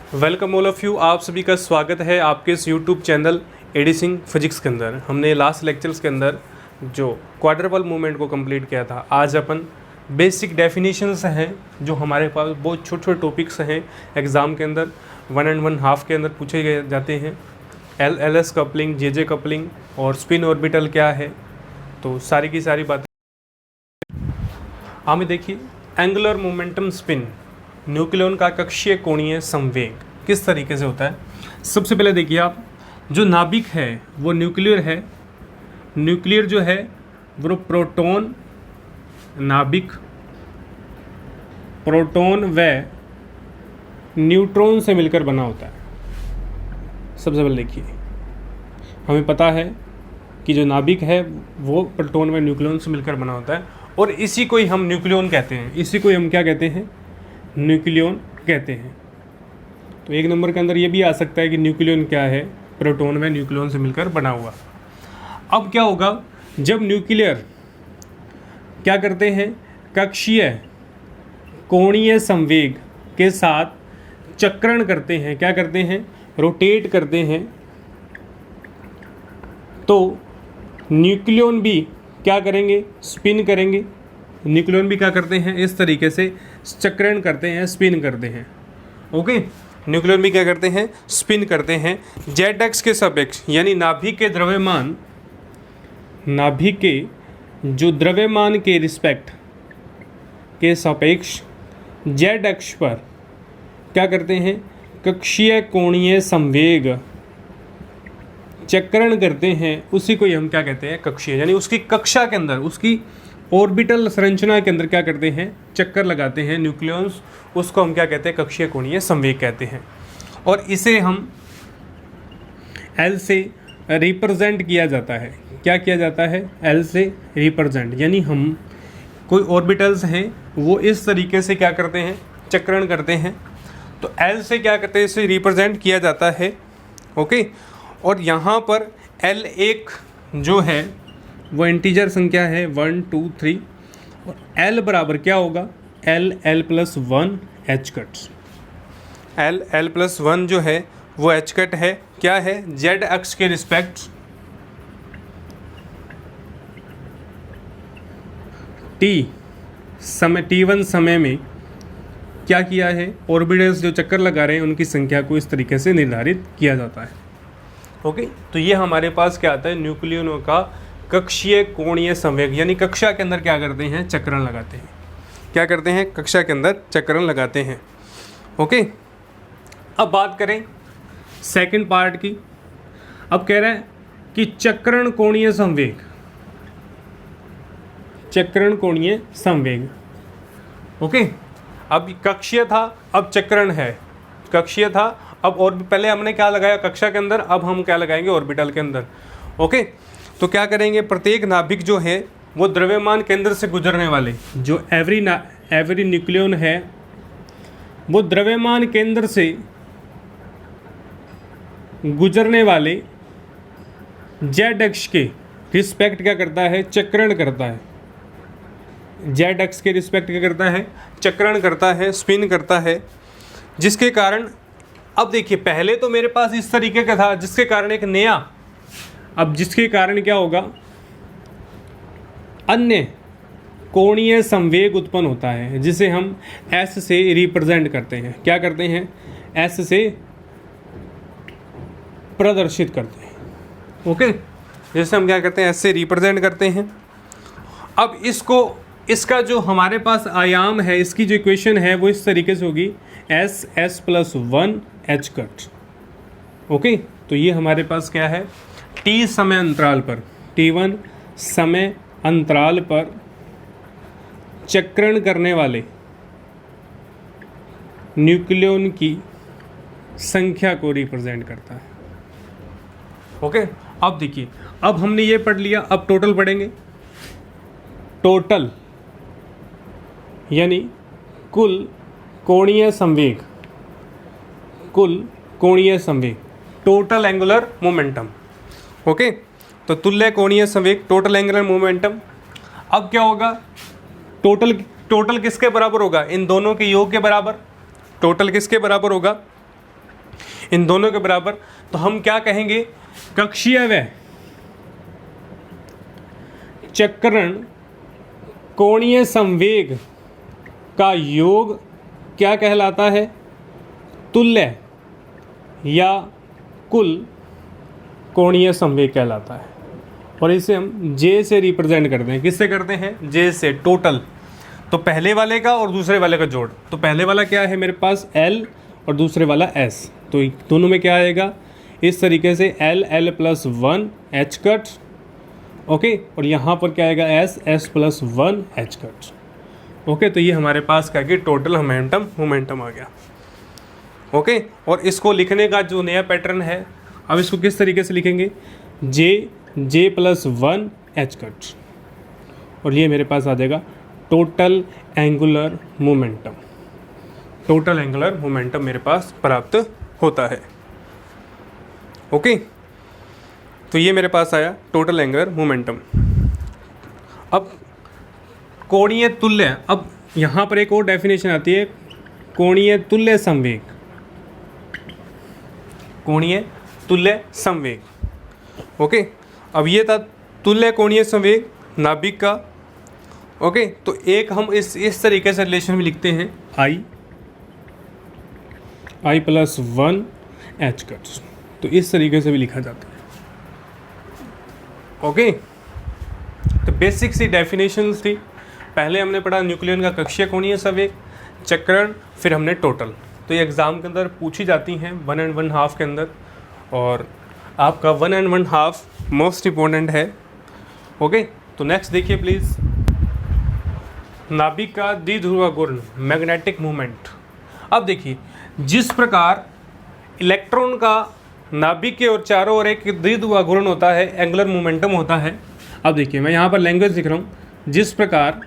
Welcome all of you. आप सभी का स्वागत है आपके इस YouTube channel A D Singh physics के अंदर। हमने लास्ट लेक्चर्स के अंदर जो क्वाड्रपल मूवमेंट को कंप्लीट किया था, आज अपन बेसिक डेफिनेशंस हैं जो हमारे पास बहुत छोटे छोटे टॉपिक्स हैं एग्ज़ाम के अंदर 1 and 1/2 के अंदर पूछे गए जाते हैं। L S coupling, J coupling और स्पिन ऑर्बिटल क्या है, तो सारी की सारी बातें हमें देखिए। एंगुलर मोमेंटम स्पिन, न्यूक्लियन का कक्षीय कोणीय संवेग किस तरीके से होता है। सबसे पहले देखिए आप, जो नाभिक है वो न्यूक्लियर है। न्यूक्लियर जो है वो प्रोटॉन, नाभिक प्रोटॉन व न्यूट्रॉन से मिलकर बना होता है। सबसे पहले देखिए, हमें पता है कि जो नाभिक है वो प्रोटॉन व न्यूक्लियन से मिलकर बना होता है और इसी को ही हम न्यूक्लियन कहते हैं। इसी को हम क्या कहते हैं? न्यूक्लियन कहते हैं। तो एक नंबर के अंदर ये भी आ सकता है कि न्यूक्लियन क्या है? प्रोटॉन व न्यूक्लियन से मिलकर बना हुआ। अब क्या होगा जब न्यूक्लियर क्या करते हैं? कक्षीय कोणीय संवेग के साथ चक्रण करते हैं। क्या करते हैं? रोटेट करते हैं। तो न्यूक्लियन भी क्या करेंगे? स्पिन करेंगे। न्यूक्लियन भी क्या करते हैं? इस तरीके से चक्रण करते हैं, स्पिन करते हैं। ओके, न्यूक्लियन भी क्या करते हैं? स्पिन करते हैं। जेड एक्स के सापेक्ष, यानी नाभिक के द्रव्यमान, नाभिक के जो द्रव्यमान के रिस्पेक्ट के सापेक्ष जेड अक्ष पर क्या करते हैं? कक्षीय कोणीय संवेग चक्रण करते हैं। उसी को ही हम क्या कहते हैं? कक्षीय, यानी उसकी कक्षा के अंदर, उसकी ऑर्बिटल संरचना के अंदर क्या करते हैं? चक्कर लगाते हैं न्यूक्लियंस। उसको हम क्या कहते हैं? कक्षीय कोणीय संवेग कहते हैं। और इसे हम एल से रिप्रेजेंट किया जाता है। क्या किया जाता है? एल से रिप्रेजेंट, यानी हम कोई ऑर्बिटल्स हैं वो इस तरीके से क्या करते हैं? चक्रण करते हैं। तो एल से क्या करते हैं? इसे रिप्रेजेंट किया जाता है। ओके, और यहाँ पर एल एक जो है वो इंटीजर संख्या है 1 2 3 और एल बराबर क्या होगा? एल+1 एच कट। एल+1 जो है वो एच कट है। क्या है? जेड अक्ष के रिस्पेक्ट टी समय t1 समय में क्या किया है? ऑर्बिटल्स जो चक्कर लगा रहे हैं उनकी संख्या को इस तरीके से निर्धारित किया जाता है। ओके, तो ये हमारे पास क्या आता है? न्यूक्लियनों का कक्षीय कोणीय संवेग, यानी कक्षा के अंदर क्या करते हैं? चक्रण लगाते हैं। क्या करते हैं? कक्षा के अंदर चक्रण लगाते हैं। ओके, अब बात करें सेकंड पार्ट की। अब कह रहा है कि चक्रण कोणीय संवेग, चक्रण कोणीय संवेग। ओके, अब कक्षीय था, अब चक्रण है। कक्षीय था, अब और पहले हमने क्या लगाया? कक्षा के अंदर। अब हम क्या लगाएंगे? ऑर्बिटल के अंदर। ओके, तो क्या करेंगे? प्रत्येक नाभिक जो है वो द्रव्यमान केंद्र से गुजरने वाले, जो एवरी न्यूक्लियन है वो द्रव्यमान केंद्र से गुजरने वाले जेड अक्ष के रिस्पेक्ट क्या करता है? चक्रण करता है। जेड अक्ष के रिस्पेक्ट क्या करता है? चक्रण करता है, स्पिन करता है। जिसके कारण, अब देखिए, पहले तो मेरे पास इस तरीके का था जिसके कारण एक नया, अब जिसके कारण क्या होगा? अन्य कोणीय संवेग उत्पन्न होता है, जिसे हम एस से रिप्रेजेंट करते हैं। क्या करते हैं? एस से प्रदर्शित करते हैं। ओके, जैसे हम क्या करते हैं? एस से रिप्रेजेंट करते हैं। अब इसका जो हमारे पास आयाम है, इसकी जो इक्वेशन है वो इस तरीके से होगी S+1 एच कट। ओके, तो ये हमारे पास क्या है? टी समय अंतराल पर, t1 समय अंतराल पर चक्रण करने वाले न्यूक्लियन की संख्या को रिप्रेजेंट करता है। ओके, अब देखिए, अब हमने ये पढ़ लिया, अब टोटल पढ़ेंगे। टोटल यानी कुल कोणीय संवेग, कुल कोणीय संवेग, टोटल एंगुलर मोमेंटम। ओके, तो तुल्य कोणीय संवेग, टोटल एंगुलर मोमेंटम। अब क्या होगा? टोटल किसके बराबर होगा? इन दोनों के योग के बराबर। टोटल किसके बराबर होगा? इन दोनों के बराबर, तो हम क्या कहेंगे, कक्षीय व चक्रण कोणीय संवेग का योग क्या कहलाता है, तुल्य या कुल कोणीय संवेग कहलाता है। और इसे हम J से रिप्रेजेंट करते हैं। किससे करते हैं, J से, टोटल। तो पहले वाले का और दूसरे वाले का जोड़, तो पहले वाला क्या है मेरे पास L और दूसरे वाला S, तो दोनों में क्या आएगा इस तरीके से L+1 H कट, ओके, और यहाँ पर क्या आएगा S+1 H कट, ओके। तो ये हमारे पास क्या कि टोटल मोमेंटम आ गया, ओके। और इसको लिखने का जो नया पैटर्न है, अब इसको किस तरीके से लिखेंगे, J+1 H कट, और ये मेरे पास आ जाएगा total angular momentum. Total angular momentum मेरे पास प्राप्त होता है, ओके। तो ये मेरे पास आया टोटल एंगुलर मोमेंटम। अब कोणीय तुल्य, अब यहाँ पर एक और डेफिनेशन आती है, कोणीय तुल्य संवेग। कोणीय तुल्य संवेग, ओके। अब ये था तुल्य कोणीय संवेग नाभिक का, ओके। तो एक हम इस तरीके से रिलेशन में लिखते हैं I+1 H कट, तो इस तरीके से भी लिखा जाता है, ओके। तो बेसिक सी डेफिनेशंस थी। पहले हमने पढ़ा न्यूक्लियन का कक्षीय कोणीय संवेग, चक्रण, फिर हमने टोटल। तो ये एग्ज़ाम के अंदर पूछी जाती हैं 1 and 1/2 के अंदर, और आपका 1 and 1/2 मोस्ट इम्पोर्टेंट है, ओके। तो नेक्स्ट देखिए प्लीज़, नाभिक का द्विध्रुव घूर्ण, मैग्नेटिक मूवमेंट। अब देखिए, जिस प्रकार इलेक्ट्रॉन का नाभिक के और चारों ओर एक द्विध्रुव घूर्ण होता है, एंगुलर मोमेंटम होता है। अब देखिए, मैं यहाँ पर लैंग्वेज लिख रहा हूँ, जिस प्रकार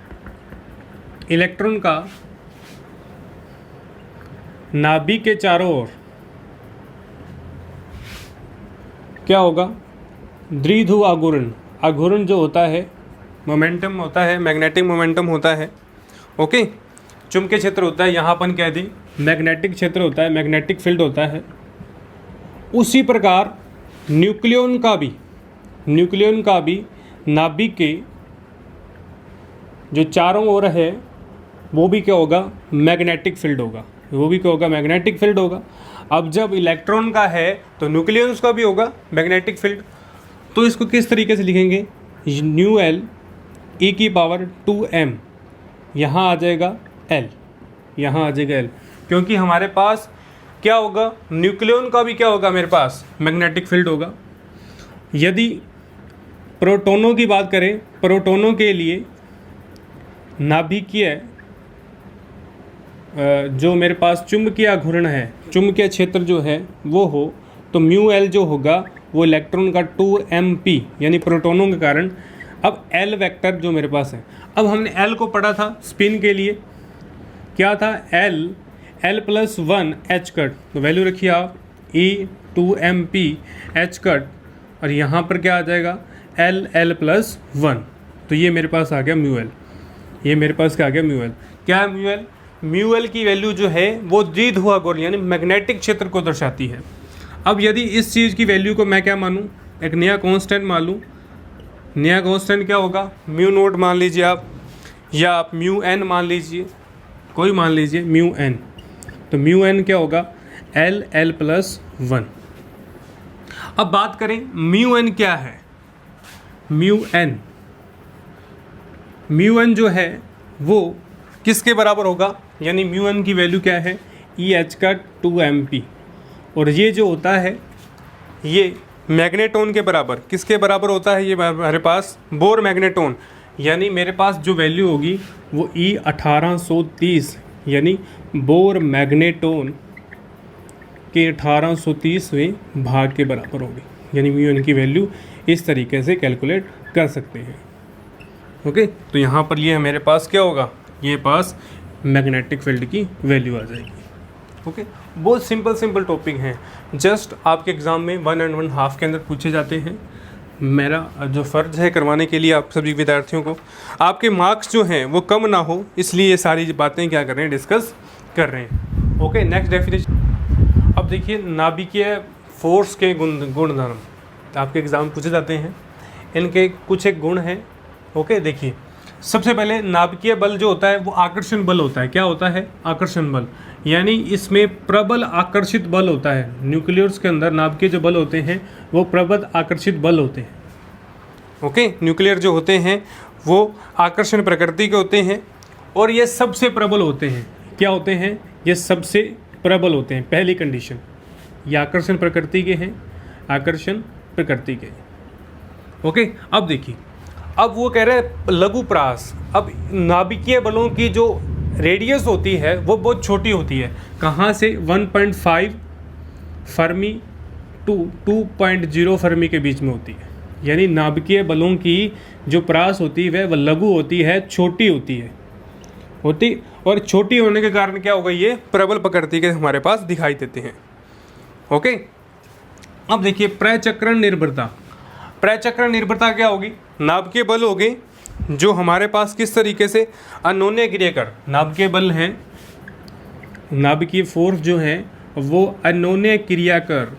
इलेक्ट्रॉन का नाभिक के चारों ओर क्या होगा, द्विध्रुव आघूर्ण जो होता है, मोमेंटम होता है, मैग्नेटिक मोमेंटम होता है, ओके। चुंबकीय क्षेत्र होता है, यहाँ अपन कह दें मैग्नेटिक क्षेत्र होता है, मैग्नेटिक फील्ड होता है। उसी प्रकार न्यूक्लियन का भी नाभिक के जो चारों ओर है वो भी क्या होगा, मैग्नेटिक फील्ड होगा, वो भी क्या होगा, मैग्नेटिक फील्ड होगा। अब जब इलेक्ट्रॉन का है तो न्यूक्लियस का भी होगा मैग्नेटिक फील्ड। तो इसको किस तरीके से लिखेंगे, μL e⁻²m, यहाँ आ जाएगा L, यहाँ आ जाएगा L, क्योंकि हमारे पास क्या होगा, न्यूक्लियन का भी क्या होगा, मेरे पास मैग्नेटिक फील्ड होगा। यदि प्रोटॉनों की बात करें, प्रोटॉनों के लिए नाभिकीय जो मेरे पास चुंबकीय घूर्ण है, चुंबकीय क्षेत्र जो है वो हो, तो μL जो होगा वो इलेक्ट्रॉन का 2mp यानी प्रोटॉनों के कारण। अब L वेक्टर जो मेरे पास है, अब हमने L को पढ़ा था स्पिन के लिए, क्या था, L+1 H कट, तो वैल्यू रखिए आप E2mp H कट, और यहाँ पर क्या आ जाएगा L+1, तो ये मेरे पास आ गया μL, ये मेरे पास क्या आ गया μL। क्या है μL की वैल्यू जो है वो द्विध्रुव घूर्ण यानी मैग्नेटिक क्षेत्र को दर्शाती है। अब यदि इस चीज़ की वैल्यू को मैं क्या मानूं, एक नया कांस्टेंट मान लूँ, नया कांस्टेंट क्या होगा, μ0 मान लीजिए आप, या आप μn मान लीजिए, कोई मान लीजिए μn, तो μn क्या होगा L+1। अब बात करें μn क्या है, μn जो है वो किसके बराबर होगा, यानी μn की वैल्यू क्या है, EH का 2mp, और ये जो होता है ये मैग्नेटोन के बराबर, किसके बराबर होता है, ये हमारे पास बोर मैग्नेटोन, यानी मेरे पास जो वैल्यू होगी वो E1830 यानी बोर मैग्नेटोन के 1830वें भाग के बराबर होगी, यानी μn की वैल्यू इस तरीके से कैलकुलेट कर सकते हैं, ओके। तो यहाँ पर ये मेरे पास क्या होगा, ये पास मैग्नेटिक फील्ड की वैल्यू आ जाएगी, ओके। बहुत सिंपल टॉपिक हैं, जस्ट आपके एग्ज़ाम में 1 and 1/2 के अंदर पूछे जाते हैं। मेरा जो फ़र्ज़ है करवाने के लिए आप सभी विद्यार्थियों को, आपके मार्क्स जो हैं वो कम ना हो, इसलिए ये सारी बातें क्या कर रहे हैं, डिस्कस कर रहे हैं, ओके। नेक्स्ट डेफिनेशन, अब देखिए नाभिकीय फोर्स के गुणधर्म आपके एग्जाम में पूछे जाते हैं, इनके कुछ एक गुण हैं। ओके, देखिए सबसे पहले नाभिकीय बल जो होता है वो आकर्षण बल होता है। क्या होता है? आकर्षण बल, यानी इसमें प्रबल आकर्षित बल होता है। न्यूक्लियस के अंदर नाभिकीय जो बल होते हैं वो प्रबल आकर्षित बल होते हैं। ओके, न्यूक्लियर जो होते हैं वो आकर्षण प्रकृति के होते हैं और ये सबसे प्रबल होते हैं। क्या होते हैं? ये सबसे प्रबल होते हैं। पहली कंडीशन, ये आकर्षण प्रकृति के हैं, आकर्षण प्रकृति के। ओके, अब देखिए, अब वो कह रहे हैं लघु प्रास। अब नाभिकीय बलों की जो रेडियस होती है वो बहुत छोटी होती है। कहाँ से? 1.5 फर्मी टू 2.0 फर्मी के बीच में होती है। यानी नाभिकीय बलों की जो प्रास होती है वह लघु होती है, छोटी होती है और छोटी होने के कारण क्या होगा? ये प्रबल प्रकृति के हमारे पास दिखाई देते हैं। ओके, अब देखिए प्रचक्रण निर्भरता। प्रचक्रण निर्भरता क्या होगी? नाभिकीय बल हो गए जो हमारे पास किस तरीके से अन्योन्य क्रिया कर, नाभिकीय बल हैं, नाभिकीय फोर्स जो है वो अन्योन्य क्रिया कर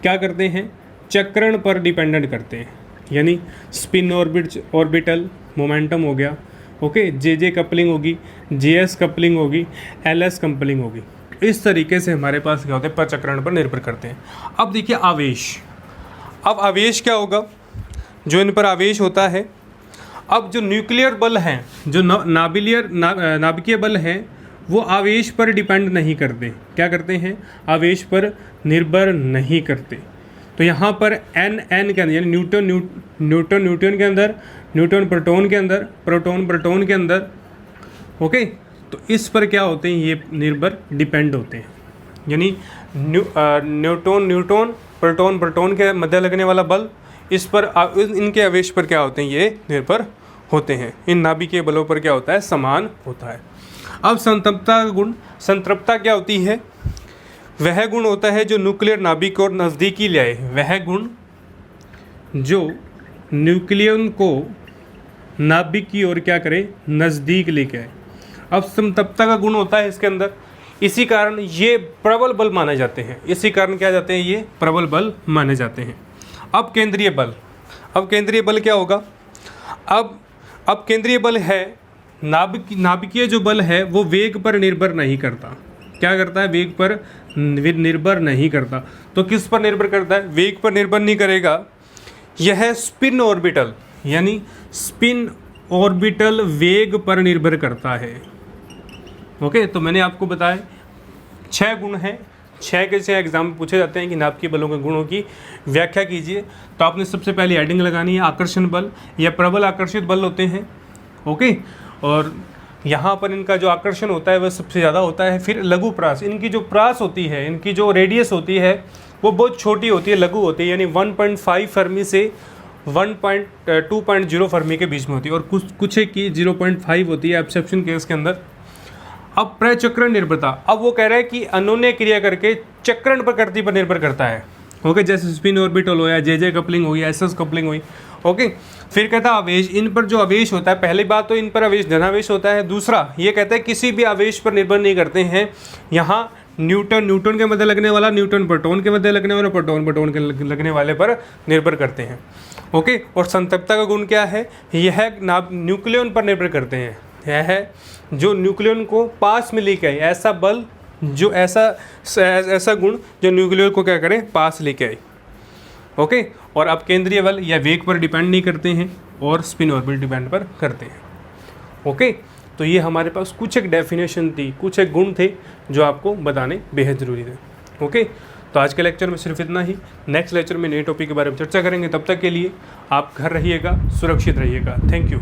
क्या करते हैं? चक्रण पर डिपेंडेंट करते हैं। यानी स्पिन ऑर्बिटल मोमेंटम हो गया, ओके, जे कपलिंग होगी, जेएस कपलिंग होगी, एलएस कपलिंग होगी। इस तरीके से हमारे पास क्या होते हैं? प्रचक्रण पर निर्भर करते हैं। अब देखिए आवेश। अब आवेश क्या होगा? जो इन पर आवेश होता है, अब जो न्यूक्लियर बल हैं, जो नाभिकीय बल हैं, वो आवेश पर डिपेंड नहीं करते। क्या करते हैं? आवेश पर निर्भर नहीं करते। तो यहाँ पर एन के अंदर, यानी न्यूटन के अंदर, न्यूटन प्रोटॉन के अंदर, प्रोटॉन के अंदर। ओके, तो इस पर क्या होते हैं? ये निर्भर डिपेंड होते हैं। यानी न्यूटन प्रोटॉन के मध्य लगने वाला बल, इस पर इनके आवेश पर क्या होते हैं? ये निर्भर होते हैं। इन नाभिकीय बलों पर क्या होता है? समान होता है। अब संतृप्तता का गुण। संतृप्तता क्या होती है? वह गुण होता है जो न्यूक्लियर नाभिक और नज़दीकी ले आए। वह गुण जो न्यूक्लियन को नाभिक की ओर क्या करे? नज़दीक लेके आए। अब संतृप्तता का गुण होता है इसके अंदर, इसी कारण ये प्रबल बल माने जाते हैं। इसी कारण क्या जाते हैं? ये प्रबल बल माने जाते हैं। अब केंद्रीय बल। अब केंद्रीय बल क्या होगा? अब केंद्रीय बल है, नाभिकीय जो बल है वो वेग पर निर्भर नहीं करता। क्या करता है? वेग पर निर्भर नहीं करता। तो किस पर निर्भर करता है? वेग पर निर्भर नहीं करेगा। यह स्पिन ऑर्बिटल, यानी स्पिन ऑर्बिटल वेग पर निर्भर करता है। ओके, तो मैंने आपको बताया 6 गुण हैं। 6 के 6 एग्जाम में पूछे जाते हैं कि नाभिकीय बलों के गुणों की व्याख्या कीजिए। तो आपने सबसे पहले हेडिंग लगानी है, आकर्षण बल या प्रबल आकर्षित बल होते हैं। ओके, और यहाँ पर इनका जो आकर्षण होता है वह सबसे ज़्यादा होता है। फिर लघु प्रास, इनकी जो प्रास होती है, इनकी जो रेडियस होती है वो बहुत छोटी होती है, लघु होती है। यानी 1.5 फर्मी से 2.0 फर्मी के बीच में होती है और कुछ एक की 0.5 होती है एक्सेप्शन केस के अंदर। अब प्रचक्रण निर्भरता। अब वो कह रहा है कि अन्योन्य क्रिया करके चक्रण प्रकृति पर निर्भर करता है। ओके, जैसे स्पिन ऑर्बिटल हो या जे कपलिंग हुई, एसएस कपलिंग हुई। ओके, फिर कहता है आवेश। इन पर जो आवेश होता है, पहली बात तो इन पर आवेश धनावेश होता है। दूसरा ये कहता है किसी भी आवेश पर निर्भर नहीं करते हैं। यहाँ न्यूटन के मध्य लगने वाला, न्यूटन प्रोटॉन के मध्य लगने वाला, प्रोटॉन के लगने वाले पर निर्भर करते हैं। ओके, और संतृप्तता का गुण क्या है? यह न्यूक्लियन पर निर्भर करते हैं। यह है जो न्यूक्लियन को पास में लेके आए, ऐसा बल जो ऐसा गुण जो न्यूक्लियर को क्या करे? पास लेके आए। ओके, और अब केंद्रीय बल या वेग पर डिपेंड नहीं करते हैं और स्पिन ऑर्बिट डिपेंड पर करते हैं। ओके, तो ये हमारे पास कुछ एक डेफिनेशन थी, कुछ एक गुण थे जो आपको बताने बेहद ज़रूरी थे। ओके, तो आज के लेक्चर में सिर्फ इतना ही। नेक्स्ट लेक्चर में नए टॉपिक के बारे में चर्चा करेंगे। तब तक के लिए आप घर रहिएगा, सुरक्षित रहिएगा। Thank you.